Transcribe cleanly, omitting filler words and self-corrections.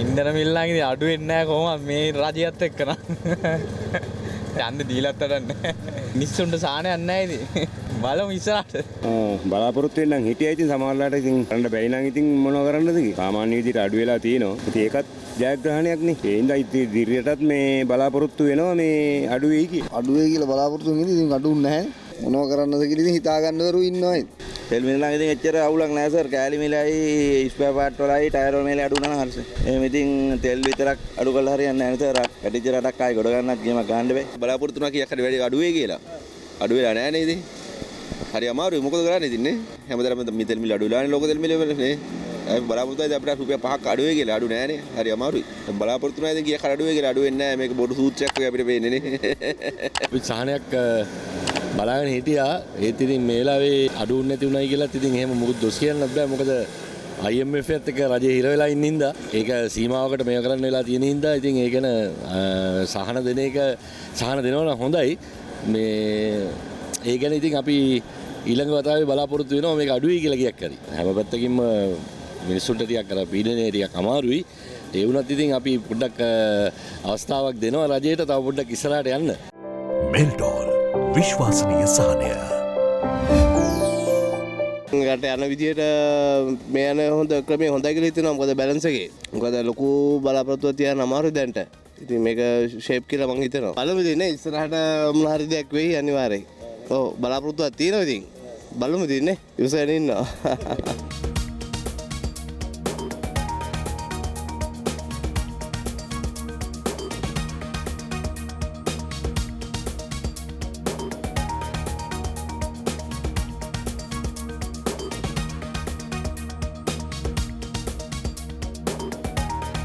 ඉන්දර මිල්ලාගේ අඩු වෙන්නේ නැහැ කොහොමද මේ රජයත් එක්ක නම්. යන්න දීලත් වැඩන්නේ. මිනිස්සුන්ට සාහනයක් නැහැ ඉතින්. බලමු ඉස්සරහට. බලාපොරොත්තු වෙන්න හිටියයි ඉතින් සමහරලාට ඉතින් කරන්න බැරි නම් ඉතින් මොනව කරන්නද කි. සාමාන්‍ය විදිහට අඩු වෙලා තියෙනවා. ඉතින් ඒකත් ජයග්‍රහණයක් නේ. ඒ හින්දා ඉතින් දිරියටත් මේ බලාපොරොත්තු වෙනවා මේ අඩු වෙයි කියලා. අඩු වෙයි කියලා බලාපොරොත්තු වෙන්නේ ඉතින් අඩුුන්නේ නැහැ. මොනව කරන්නද කියලා ඉතින් හිතා ගන්නවරු ඉන්නවා. තෙල් මිල නම් ඉතින් එච්චර අවුලක් නැහැ සර්. කෑලි මිලයි ස්පෙයා පාර්ට් වලයි ටයර් වල මිලයි අඩු වුණා නම් හරියට. එහෙම ඉතින් තෙල් විතරක් අඩු කරලා හරියන්නේ නැහැ නේද? වැඩිච්ච රටක් ආයි ගොඩ ගන්නත් ගේමක් ගන්න බෑ. බලාපොරොත්තු වෙනවා කීයක් හරි වැඩි අඩු වෙයි කියලා. අඩු වෙලා නැහැ නේද? හරි අමාරුයි මොකද කරන්නේ ඉතින් නේ? හැමදාම තෙල් මිල අඩු වෙලානේ ලෝක තෙල් මිල නේ. බලාපොරොත්තු වෙයි අපිට රුපියල් 5ක් අඩු වෙයි කියලා අඩු නෑනේ. හරි අමාරුයි. බලාපොරොත්තු නැහැ ඉතින් කීයක් අඩු වෙයි කියලා අඩු වෙන්නේ නැහැ. මේක බොඩු සූත්‍රයක් වගේ අපිට පේන්නේ නේ. අපි සහනයක් බලාගෙන හිටියා. ඒත් ඉතින් මේ වෙලාවේ අඩු නැති උනායි කියලාත් ඉතින් එහෙම මොකද දොස් කියන්නත් බෑ. මොකද IMF එකත් එක්ක රජේ හිර වෙලා ඉන්න හින්දා ඒක සීමාවකට මේක කරන්න වෙලා තියෙන හින්දා ඉතින් ඒ ගැන සහන දෙන එක සහන දෙනවා නම් හොඳයි. මේ ඒ ගැන ඉතින් අපි ඊළඟ වතාවේ බලාපොරොත්තු වෙනවා මේක අඩුයි කියලා කියක් හරි. හැම පැත්තකින්ම මිනිස්සුන්ට ටිකක් අර පීඩනය ටිකක් අමාරුයි. ඒ වුණත් ඉතින් අපි පොඩ්ඩක් අවස්ථාවක් දෙනවා රජයට තව පොඩ්ඩක් ඉස්සරහට යන්න. මෙල්ටෝල් විශ්වාසනීය සහනය. රට යන විදියට මේ යන හොඳ ක්‍රමයේ හොඳයි කියලා හිතෙනවා. මොකද බැලන්ස් එකේ. මොකද ලොකු බලාපොරොත්තුවක් තියන්න අමාරුයි දැන්ට. ඉතින් මේක ෂේප් කියලා මං හිතනවා. බලමු ඉතින් නේ ඉස්සරහට මොන හරි දෙයක් වෙයි අනිවාර්යයෙන්. ඔව් බලාපොරොත්තුවක් තියෙනවා ඉතින්. බලමු ඉතින් නේ ඉවසගෙන ඉන්නවා.